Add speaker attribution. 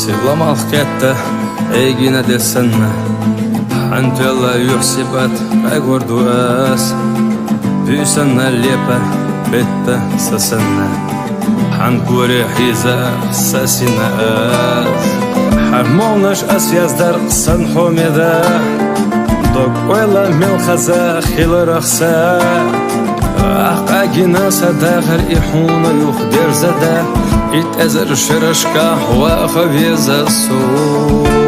Speaker 1: سلام الخيطة ايجينا دسنا انت الله يحسبت اقور دواس بيسنا الليبة بيتا سسنا حنكوري حيزة ساسنا اس حرموناش اسيازدار سنحو ميدا دوك ويلا ملخزا خيل رخصا اقاقنا صداغر احونا يخدر زدا اتأزر شرشكا وخفيزا سو